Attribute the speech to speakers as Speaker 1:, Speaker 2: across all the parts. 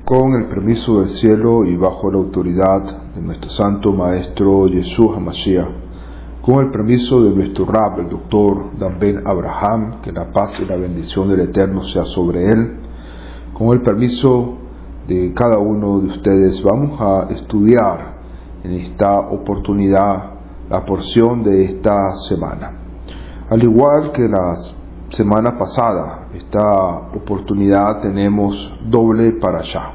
Speaker 1: Con el permiso del cielo y bajo la autoridad de nuestro santo maestro Yeshua HaMashiach, con el permiso de nuestro Rab, el doctor Dan Ben Abraham, que la paz y la bendición del Eterno sea sobre él, con el permiso de cada uno de ustedes, vamos a estudiar en esta oportunidad la porción de esta semana. Al igual que la semana pasada, esta oportunidad tenemos doble parashá,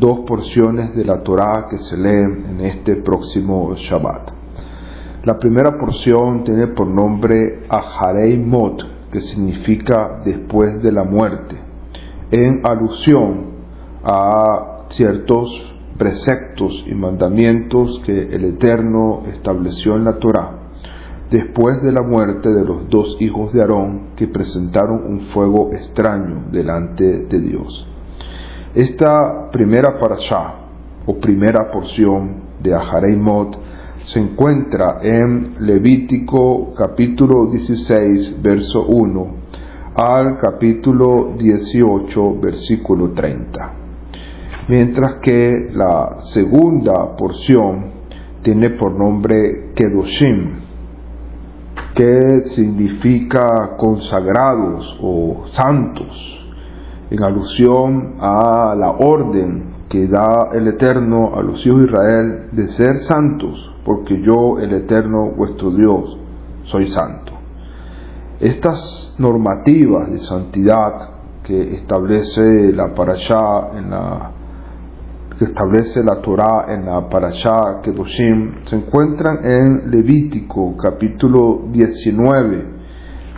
Speaker 1: dos porciones de la Torá que se leen en este próximo Shabbat. La primera porción tiene por nombre Aharei Mot, que significa después de la muerte, en alusión a ciertos preceptos y mandamientos que el Eterno estableció en la Torá después de la muerte de los dos hijos de Aarón que presentaron un fuego extraño delante de Dios. Esta primera parashá o primera porción de Aharei Mot se encuentra en Levítico capítulo 16 verso 1 al capítulo 18 versículo 30, mientras que la segunda porción tiene por nombre Kedoshim, que significa consagrados o santos, en alusión a la orden que da el Eterno a los hijos de Israel de ser santos, porque yo, el Eterno vuestro Dios, soy santo. Estas normativas de santidad que establece la parashá que establece la Torá en la parashá Kedoshim se encuentran en Levítico capítulo 19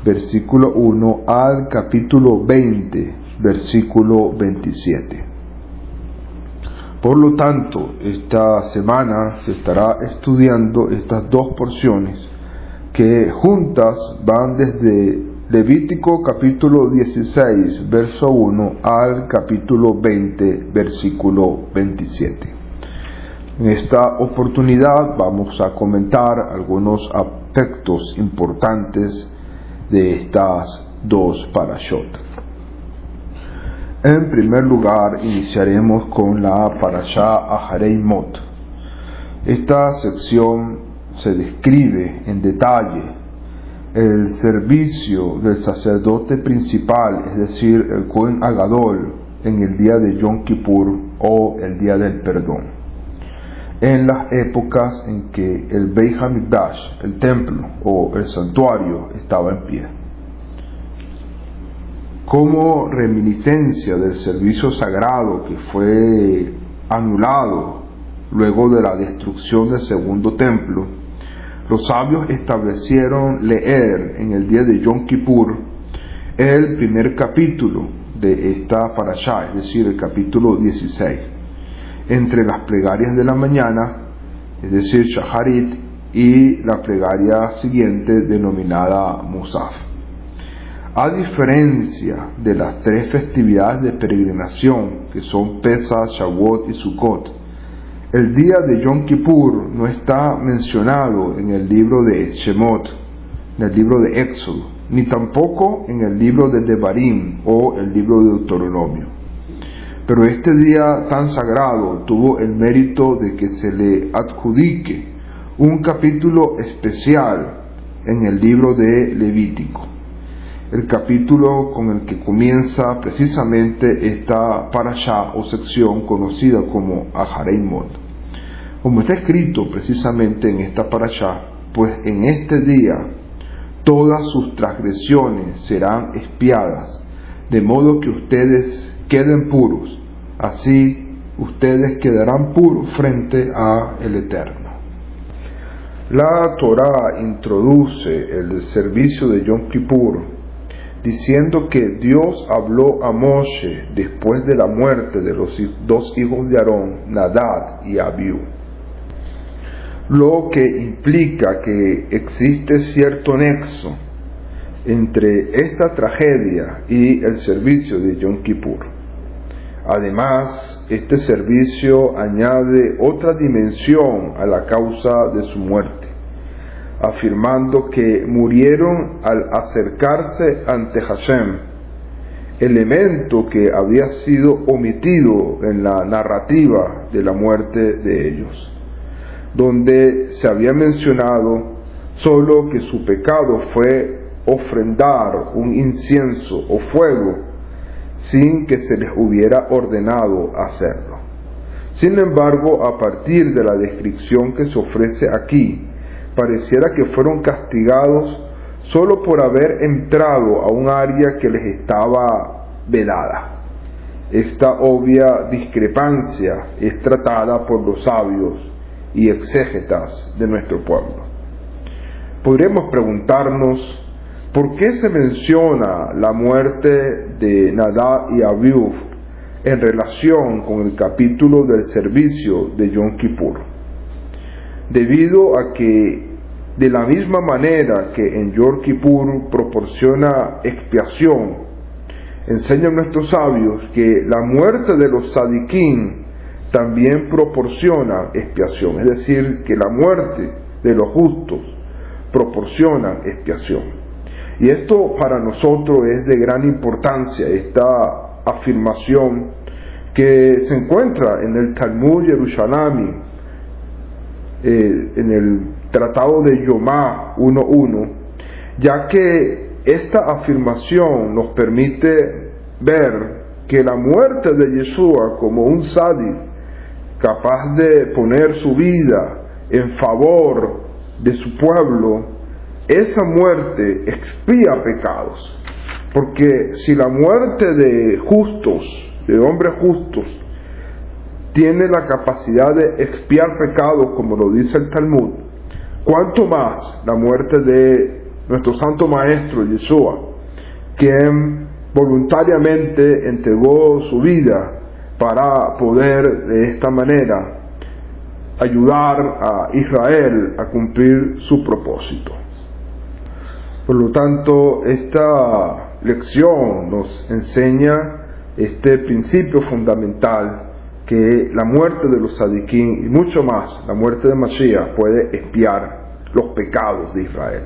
Speaker 1: versículo 1 al capítulo 20 versículo 27. Por lo tanto, esta semana se estará estudiando estas dos porciones que juntas van desde Levítico capítulo 16 verso 1 al capítulo 20 versículo 27. En esta oportunidad vamos a comentar algunos aspectos importantes de estas dos parashot. En primer lugar, iniciaremos con la parashá Aharei Mot. Esta sección se describe en detalle el servicio del sacerdote principal, es decir, el Cohen Agadol, en el día de Yom Kippur o el día del perdón, en las épocas en que el Beit HaMikdash, el templo o el santuario, estaba en pie. Como reminiscencia del servicio sagrado que fue anulado luego de la destrucción del segundo templo, los sabios establecieron leer en el día de Yom Kippur el primer capítulo de esta parashá, es decir, el capítulo 16, entre las plegarias de la mañana, es decir, Shacharit, y la plegaria siguiente denominada Musaf. A diferencia de las tres festividades de peregrinación, que son Pesach, Shavuot y Sukkot, el día de Yom Kippur no está mencionado en el libro de Shemot, en el libro de Éxodo, ni tampoco en el libro de Devarim o el libro de Deuteronomio. Pero este día tan sagrado tuvo el mérito de que se le adjudique un capítulo especial en el libro de Levítico, el capítulo con el que comienza precisamente esta parashá o sección conocida como Aharei Mot. Como está escrito precisamente en esta parashá, pues en este día todas sus transgresiones serán expiadas, de modo que ustedes queden puros, así ustedes quedarán puros frente a el Eterno. La Torá introduce el servicio de Yom Kippur diciendo que Dios habló a Moshe después de la muerte de los dos hijos de Aarón, Nadab y Abiú, lo que implica que existe cierto nexo entre esta tragedia y el servicio de Yom Kippur. Además, este servicio añade otra dimensión a la causa de su muerte, afirmando que murieron al acercarse ante Hashem elemento que había sido omitido en la narrativa de la muerte de ellos, donde se había mencionado solo que su pecado fue ofrendar un incienso o fuego sin que se les hubiera ordenado hacerlo. Sin embargo, a partir de la descripción que se ofrece aquí, pareciera que fueron castigados solo por haber entrado a un área que les estaba vedada. Esta obvia discrepancia es tratada por los sabios y exégetas de nuestro pueblo. Podríamos preguntarnos por qué se menciona la muerte de Nadab y Abiú en relación con el capítulo del servicio de Yom Kippur. Debido a que de la misma manera que en Yom Kippur proporciona expiación, enseñan nuestros sabios que la muerte de los tzadikim también proporciona expiación, es decir, que la muerte de los justos proporciona expiación. Y esto para nosotros es de gran importancia, esta afirmación que se encuentra en el Talmud Yerushalmi, en el Tratado de Yomá 1.1, ya que esta afirmación nos permite ver que la muerte de Yeshua como un tzadik capaz de poner su vida en favor de su pueblo, esa muerte expía pecados, porque si la muerte de justos, de hombres justos, tiene la capacidad de expiar pecados, como lo dice el Talmud, cuánto más la muerte de nuestro Santo Maestro Yeshua, quien voluntariamente entregó su vida para poder de esta manera ayudar a Israel a cumplir su propósito. Por lo tanto, esta lección nos enseña este principio fundamental, que la muerte de los tzadikim y mucho más la muerte de Mashiach puede expiar los pecados de Israel.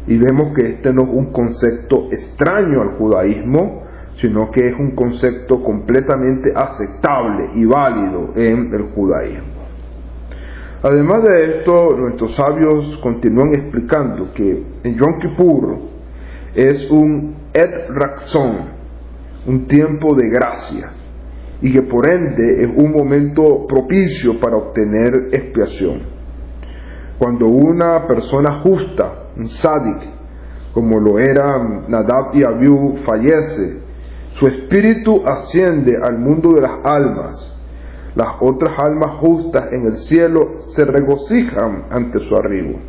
Speaker 1: Y vemos que este no es un concepto extraño al judaísmo, sino que es un concepto completamente aceptable y válido en el judaísmo. Además de esto, nuestros sabios continúan explicando que en Yom Kippur es un Et Ratzon, un tiempo de gracia, y que por ende es un momento propicio para obtener expiación. Cuando una persona justa, un tzadik, como lo era Nadab y Abiú, fallece, su espíritu asciende al mundo de las almas. Las otras almas justas en el cielo se regocijan ante su arribo.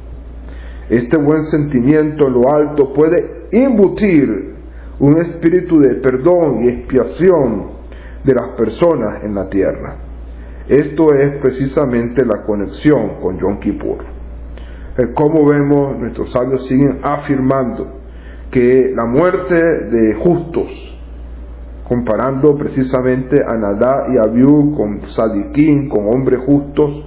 Speaker 1: Este buen sentimiento en lo alto puede imbutir un espíritu de perdón y expiación de las personas en la tierra. Esto es precisamente la conexión con Yom Kippur. Como vemos, nuestros sabios siguen afirmando que la muerte de justos, comparando precisamente a Nadab y Abiú con tzadikim, con hombres justos,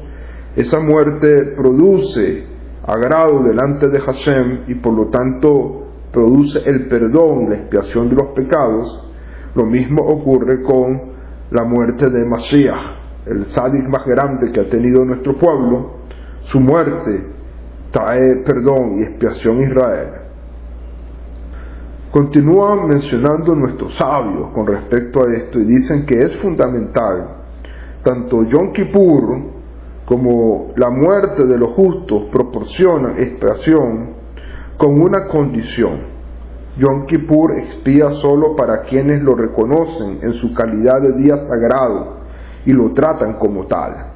Speaker 1: esa muerte produce agrado delante de Hashem y por lo tanto produce el perdón y la expiación de los pecados. Lo mismo ocurre con la muerte de Mashiach, el tzadik más grande que ha tenido nuestro pueblo. Su muerte trae perdón y expiación a Israel. Continúan mencionando nuestros sabios con respecto a esto y dicen que es fundamental tanto Yom Kippur como la muerte de los justos proporcionan expiación con una condición. Yom Kippur expía solo para quienes lo reconocen en su calidad de día sagrado y lo tratan como tal,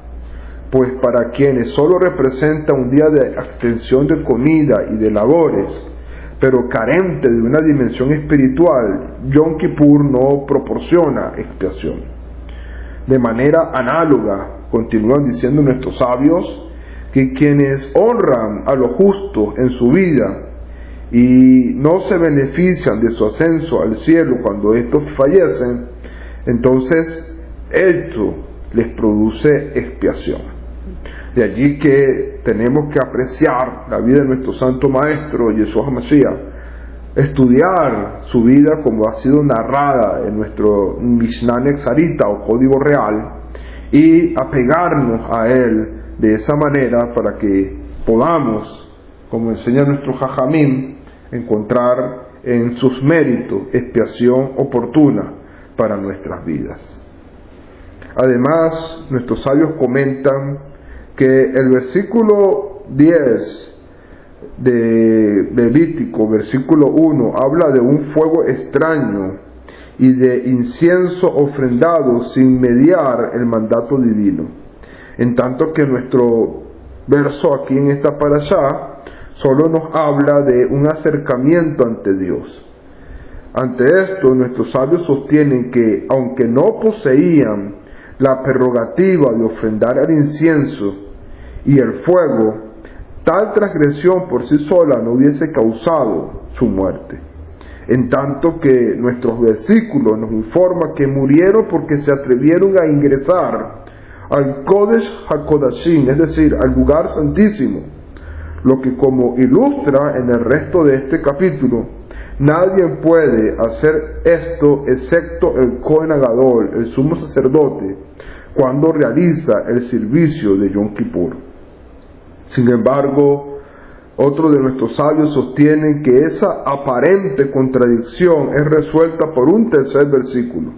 Speaker 1: pues para quienes solo representa un día de abstención de comida y de labores, pero carente de una dimensión espiritual, Yom Kippur no proporciona expiación. De manera análoga, continúan diciendo nuestros sabios, que quienes honran a los justos en su vida y no se benefician de su ascenso al cielo cuando estos fallecen, entonces esto les produce expiación. De allí que tenemos que apreciar la vida de nuestro Santo Maestro, Yeshua Mashiach, estudiar su vida como ha sido narrada en nuestro Mishnah Netzarita o Código Real y apegarnos a él de esa manera para que podamos, como enseña nuestro Jajamín, encontrar en sus méritos expiación oportuna para nuestras vidas. Además, nuestros sabios comentan que el versículo 10 de Levítico, versículo 1, habla de un fuego extraño y de incienso ofrendado sin mediar el mandato divino, en tanto que nuestro verso aquí en esta parashá solo nos habla de un acercamiento ante Dios. Ante esto, nuestros sabios sostienen que, aunque no poseían la prerrogativa de ofrendar el incienso y el fuego, tal transgresión por sí sola no hubiese causado su muerte. En tanto que nuestros versículos nos informan que murieron porque se atrevieron a ingresar al Kodesh HaKodashim, es decir, al lugar santísimo, lo que, como ilustra en el resto de este capítulo, nadie puede hacer esto excepto el Kohen Agadol, el sumo sacerdote, cuando realiza el servicio de Yom Kippur. Sin embargo, otros de nuestros sabios sostienen que esa aparente contradicción es resuelta por un tercer versículo,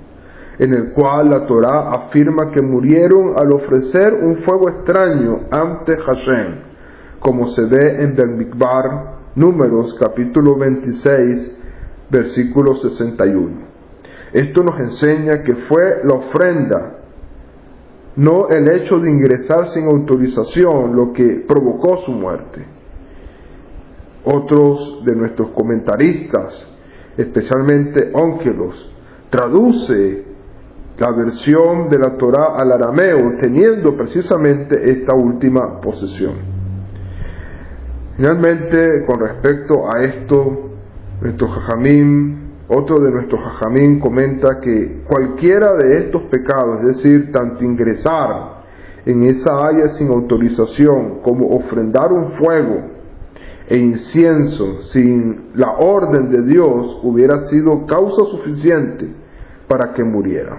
Speaker 1: en el cual la Torá afirma que murieron al ofrecer un fuego extraño ante Hashem, como se ve en Bamidbar, Números, capítulo 26, versículo 61. Esto nos enseña que fue la ofrenda, no el hecho de ingresar sin autorización, lo que provocó su muerte. Otros de nuestros comentaristas, especialmente Ónkelos, traduce la versión de la Torá al arameo, teniendo precisamente esta última posesión. Finalmente, con respecto a esto, otro de nuestros jajamín comenta que cualquiera de estos pecados, es decir, tanto ingresar en esa área sin autorización como ofrendar un fuego e incienso sin la orden de Dios, hubiera sido causa suficiente para que muriera.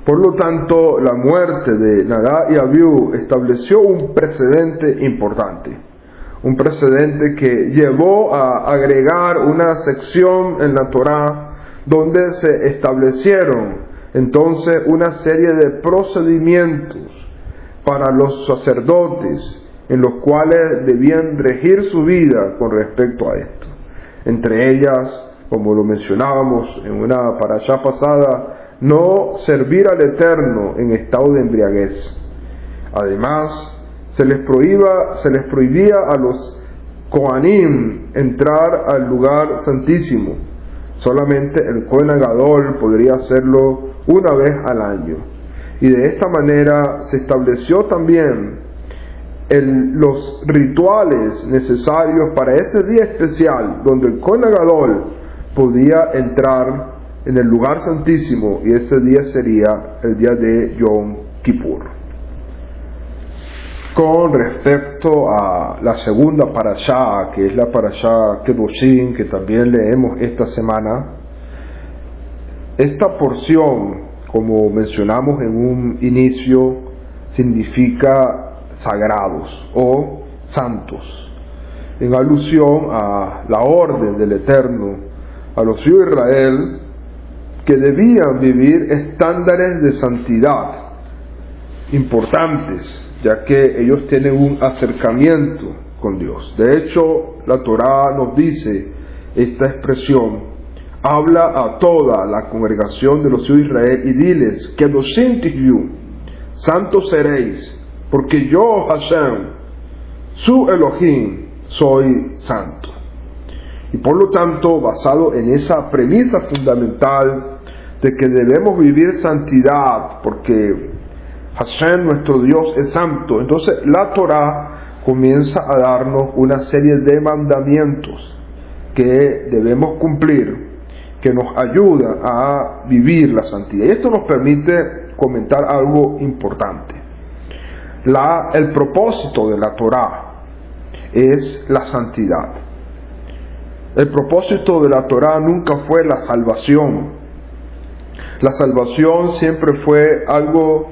Speaker 1: Por lo tanto, la muerte de Nadab y Abiú estableció un precedente importante, un precedente que llevó a agregar una sección en la Torá donde se establecieron entonces una serie de procedimientos para los sacerdotes en los cuales debían regir su vida con respecto a esto. Entre ellas, como lo mencionábamos en una parashá pasada, no servir al Eterno en estado de embriaguez. Además, se les prohibía a los Kohanim entrar al lugar santísimo. Solamente el Kohen Agadol podría hacerlo una vez al año. Y de esta manera se estableció también los rituales necesarios para ese día especial, donde el Kohen Agadol podía entrar en el lugar santísimo, y ese día sería el día de Yom Kippur. Con respecto a la segunda parashá, que es la parashá Kedoshim, que también leemos esta semana, esta porción, como mencionamos en un inicio, significa sagrados o santos, en alusión a la orden del Eterno a los hijos de Israel, que debían vivir estándares de santidad importantes, ya que ellos tienen un acercamiento con Dios. De hecho, la Torá nos dice esta expresión: habla a toda la congregación de los hijos de Israel y diles, Kedoshim tihyú, santos seréis, porque yo, Hashem, su Elohim, soy santo. Y por lo tanto, basado en esa premisa fundamental de que debemos vivir santidad, porque Hashem, nuestro Dios, es santo, entonces la Torá comienza a darnos una serie de mandamientos que debemos cumplir, que nos ayuda a vivir la santidad. Y esto nos permite comentar algo importante. El propósito de la Torá es la santidad. El propósito de la Torá nunca fue la salvación. La salvación siempre fue algo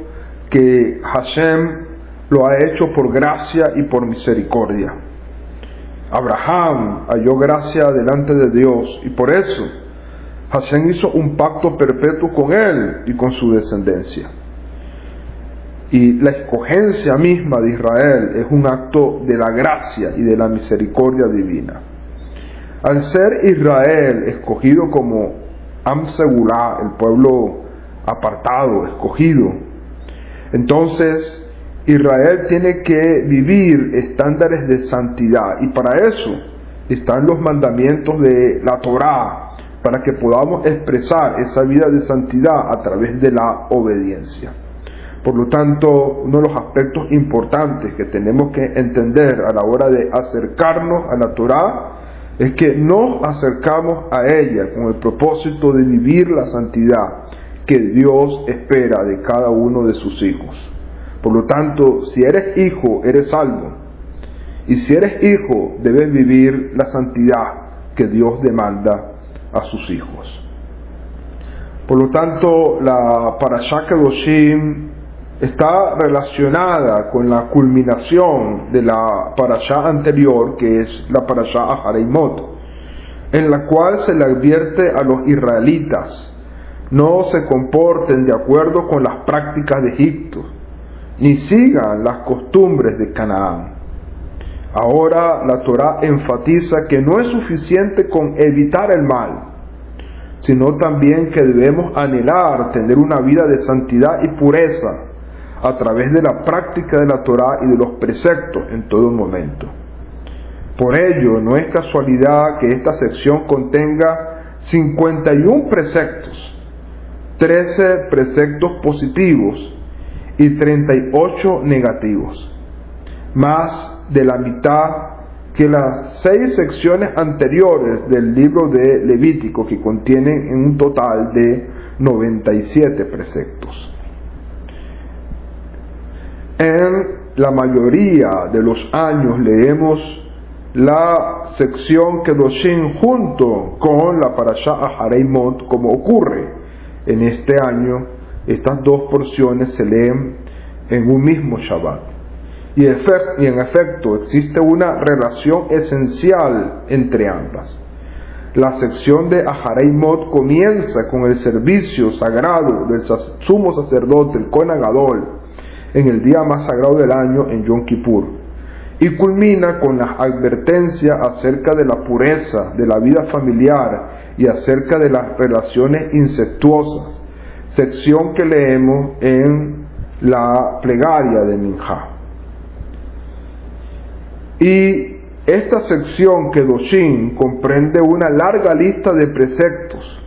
Speaker 1: que Hashem lo ha hecho por gracia y por misericordia. Abraham halló gracia delante de Dios y por eso Hashem hizo un pacto perpetuo con él y con su descendencia. Y la escogencia misma de Israel es un acto de la gracia y de la misericordia divina. Al ser Israel escogido como Am Segulá, el pueblo apartado, escogido, entonces Israel tiene que vivir estándares de santidad y para eso están los mandamientos de la Torá, para que podamos expresar esa vida de santidad a través de la obediencia. Por lo tanto, uno de los aspectos importantes que tenemos que entender a la hora de acercarnos a la Torá es que nos acercamos a ella con el propósito de vivir la santidad que Dios espera de cada uno de sus hijos. Por lo tanto, si eres hijo, eres salvo. Y si eres hijo, debes vivir la santidad que Dios demanda a sus hijos. Por lo tanto, la Parashá Kedoshim está relacionada con la culminación de la Parashá anterior, que es la Parashá Ahareimot, en la cual se le advierte a los israelitas: no se comporten de acuerdo con las prácticas de Egipto, ni sigan las costumbres de Canaán. Ahora la Torá enfatiza que no es suficiente con evitar el mal, sino también que debemos anhelar tener una vida de santidad y pureza a través de la práctica de la Torá y de los preceptos en todo momento. Por ello, no es casualidad que esta sección contenga 51 preceptos, 13 preceptos positivos y 38 negativos, más de la mitad que las 6 secciones anteriores del libro de Levítico, que contienen en un total de 97 preceptos. En la mayoría de los años leemos la sección Kedoshim junto con la Parashá Ahareimot, como ocurre en este año. Estas dos porciones se leen en un mismo Shabbat. Y en efecto existe una relación esencial entre ambas. La sección de Ahareimot comienza con el servicio sagrado del sumo sacerdote, el Kohen Gadol, en el día más sagrado del año, en Yom Kippur, y culmina con la advertencia acerca de la pureza de la vida familiar y acerca de las relaciones incestuosas, sección que leemos en la plegaria de Minjá. Y esta sección Kedoshim comprende una larga lista de preceptos,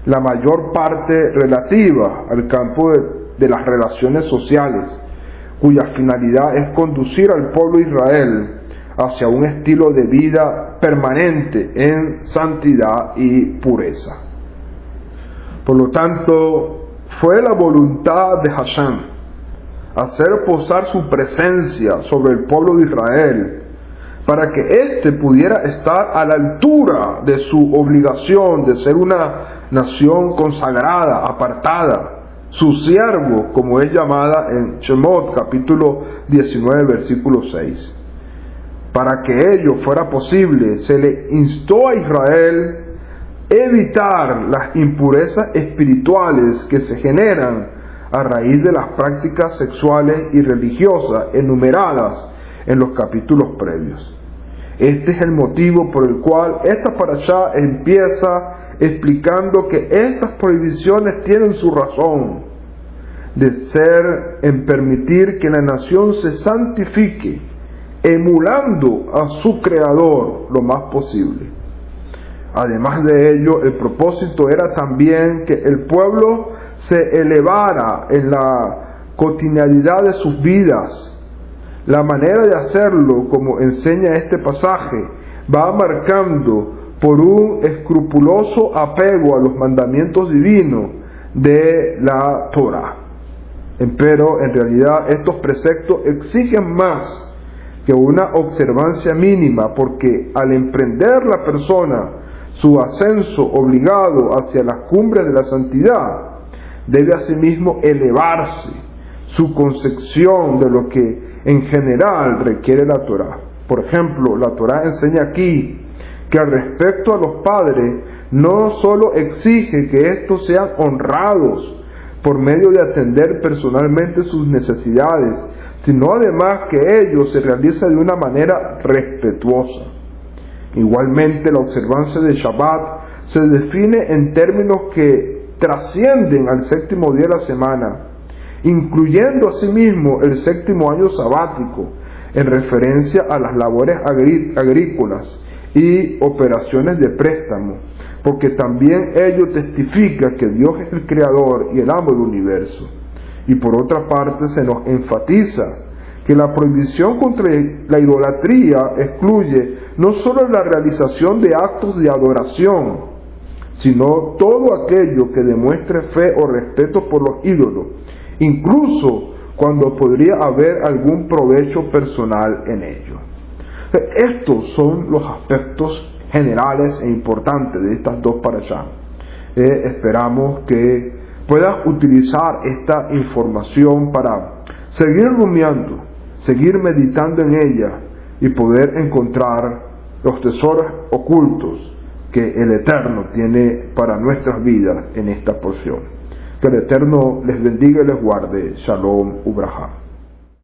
Speaker 1: la mayor parte relativa al campo de las relaciones sociales, cuya finalidad es conducir al pueblo de Israel hacia un estilo de vida permanente en santidad y pureza. Por lo tanto, fue la voluntad de Hashem hacer posar su presencia sobre el pueblo de Israel, para que éste pudiera estar a la altura de su obligación de ser una nación consagrada, apartada, su siervo, como es llamada en Shemot, capítulo 19, versículo 6. Para que ello fuera posible, se le instó a Israel evitar las impurezas espirituales que se generan a raíz de las prácticas sexuales y religiosas enumeradas en los capítulos previos. Este es el motivo por el cual esta parashá empieza explicando que estas prohibiciones tienen su razón de ser en permitir que la nación se santifique, emulando a su Creador lo más posible. Además de ello, el propósito era también que el pueblo se elevara en la cotidianidad de sus vidas. La manera de hacerlo, como enseña este pasaje, va marcando por un escrupuloso apego a los mandamientos divinos de la Torah. Pero en realidad estos preceptos exigen más que una observancia mínima, porque al emprender la persona su ascenso obligado hacia las cumbres de la santidad, debe asimismo elevarse su concepción de lo que en general requiere la Torá. Por ejemplo, la Torá enseña aquí que respecto a los padres no solo exige que estos sean honrados por medio de atender personalmente sus necesidades, sino además que ello se realice de una manera respetuosa. Igualmente, la observancia de Shabbat se define en términos que trascienden al séptimo día de la semana, incluyendo asimismo el séptimo año sabático, en referencia a las labores agrícolas y operaciones de préstamo, porque también ello testifica que Dios es el creador y el amo del universo. Y por otra parte se nos enfatiza que la prohibición contra la idolatría excluye no solo la realización de actos de adoración, sino todo aquello que demuestre fe o respeto por los ídolos, incluso cuando podría haber algún provecho personal en ello. Estos son los aspectos generales e importantes de estas dos parashá. Esperamos que puedas utilizar esta información para seguir rumiando, seguir meditando en ella y poder encontrar los tesoros ocultos que el Eterno tiene para nuestras vidas en esta porción. Que el Eterno les bendiga y les guarde. Shalom Ubrahá.